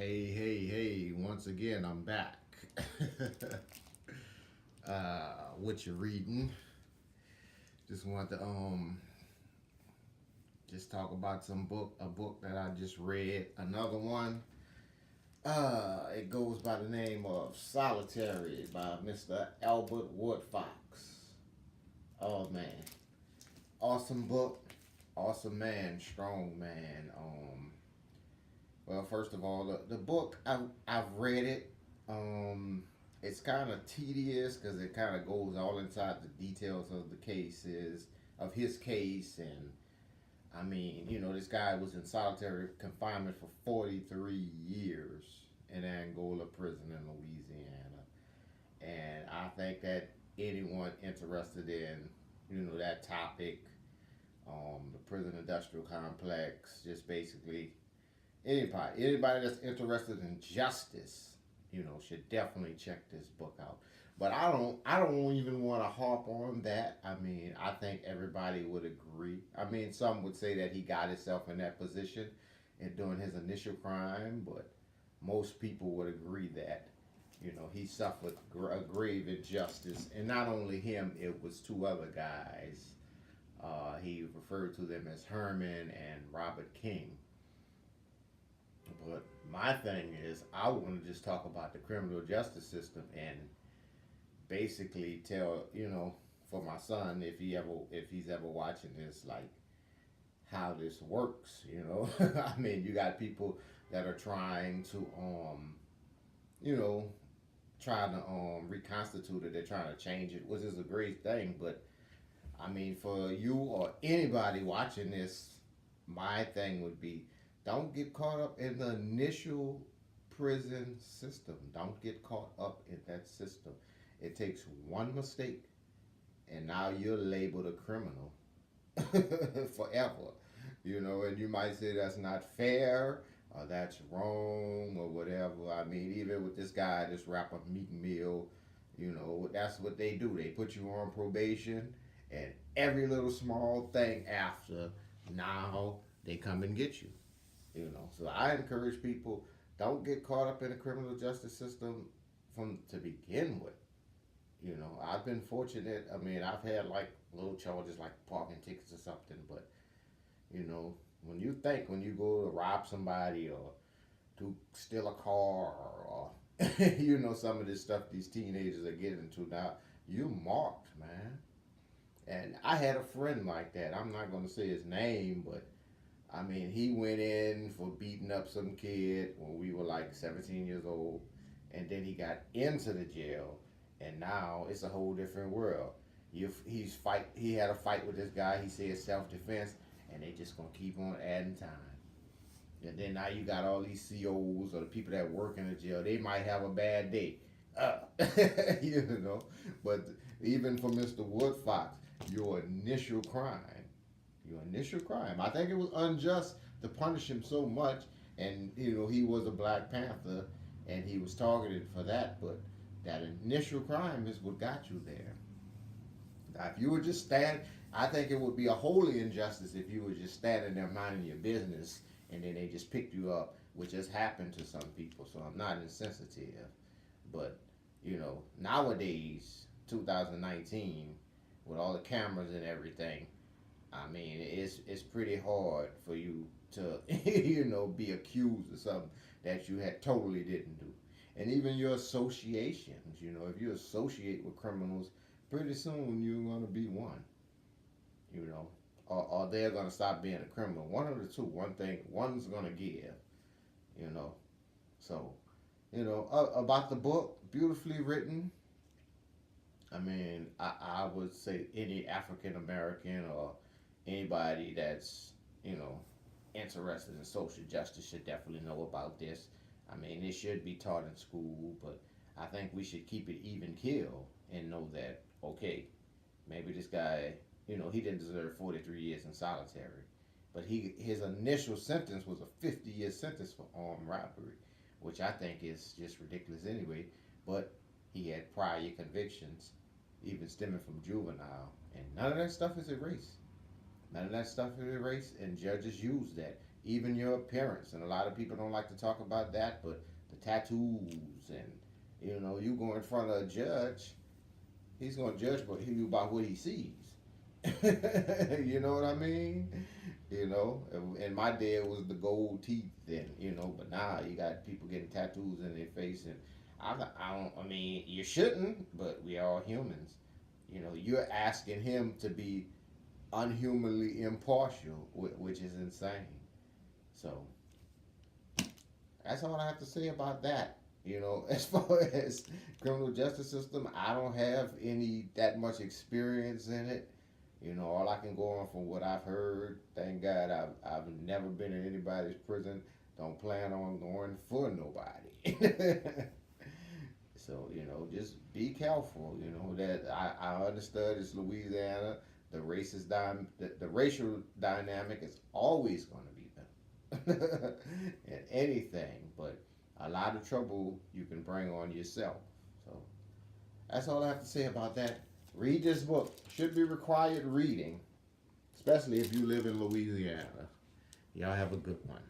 Hey, once again, I'm back. What you reading? Just want to just talk about a book that I just read. Another one. It goes by the name of Solitary by Mr. Albert Woodfox. Oh man. Awesome book. Awesome man, strong man. Well, first of all, the book I've read it. Um, it's kind of tedious because it kind of goes all inside the details of the cases of his case, and I mean, this guy was in solitary confinement for 43 years in Angola prison in Louisiana, and I think that anyone interested in that topic, the prison industrial complex, just basically anybody that's interested in justice, should definitely check this book out. But I don't even want to harp on that. I mean, I think everybody would agree. I mean, some would say that he got himself in that position in doing his initial crime, but most people would agree that he suffered a grave injustice, and not only him, it was two other guys. He referred to them as Herman and Robert King. But my thing is, I want to just talk about the criminal justice system and basically tell for my son, if he's ever watching this, like how this works. I mean, you got people that are trying to you know trying to reconstitute it. They're trying to change it, which is a great thing. But I mean, for you or anybody watching this, my thing would be, don't get caught up in the initial prison system. Don't get caught up in that system. It takes one mistake, and now you're labeled a criminal forever. And you might say that's not fair or that's wrong or whatever. I mean, even with this guy, this rapper Meek Mill, that's what they do. They put you on probation, and every little small thing after, now they come and get you. So I encourage people, don't get caught up in the criminal justice system from to begin with. I've been fortunate. I mean, I've had like little charges like parking tickets or something, but when you go to rob somebody or to steal a car, or some of this stuff these teenagers are getting into now, you marked, man. And I had a friend like that. I'm not going to say his name, but I mean, he went in for beating up some kid when we were like 17 years old, and then he got into the jail, and now it's a whole different world. He had a fight with this guy. He said self defense, and they just gonna keep on adding time. And then now you got all these COs or the people that work in the jail. They might have a bad day, uh, you know. But even for Mr. Woodfox, your initial crime I think it was unjust to punish him so much, and he was a Black Panther, and he was targeted for that. But that initial crime is what got you there. Now, if you were just stand, I think it would be a holy injustice if you were just standing there minding your business, and then they just picked you up, which has happened to some people. So I'm not insensitive, but nowadays, 2019, with all the cameras and everything, I mean, it's pretty hard for you to be accused of something that you had totally didn't do. And even your associations, if you associate with criminals, pretty soon you're gonna be one, you know, or they're gonna stop being a criminal. One of the two, one's gonna give, you know. So, about the book, beautifully written. I mean, I would say any African American or anybody that's, you know, interested in social justice should definitely know about this. I mean, it should be taught in school, but I think we should keep it even keel and know that, okay, maybe this guy, he didn't deserve 43 years in solitary, but his initial sentence was a 50-year sentence for armed robbery, which I think is just ridiculous anyway. But he had prior convictions, even stemming from juvenile, and none of that stuff is erased. None of that stuff is erased, and judges use that. even your appearance. And a lot of people don't like to talk about that, but the tattoos and you go in front of a judge, he's gonna judge you by what he sees. You know what I mean? In my day it was the gold teeth, and but now you got people getting tattoos in their face, and I don't. I mean, you shouldn't, but we are all humans. You're asking him to be unhumanly impartial, which is insane. So that's all I have to say about that. As far as criminal justice system, I don't have any that much experience in it. All I can go on from what I've heard. Thank God, I've never been in anybody's prison. Don't plan on going for nobody. So just be careful. That I understood it's Louisiana. The racial dynamic is always going to be there in anything, but a lot of trouble you can bring on yourself. So that's all I have to say about that. Read this book. Should be required reading, especially if you live in Louisiana. Y'all have a good one.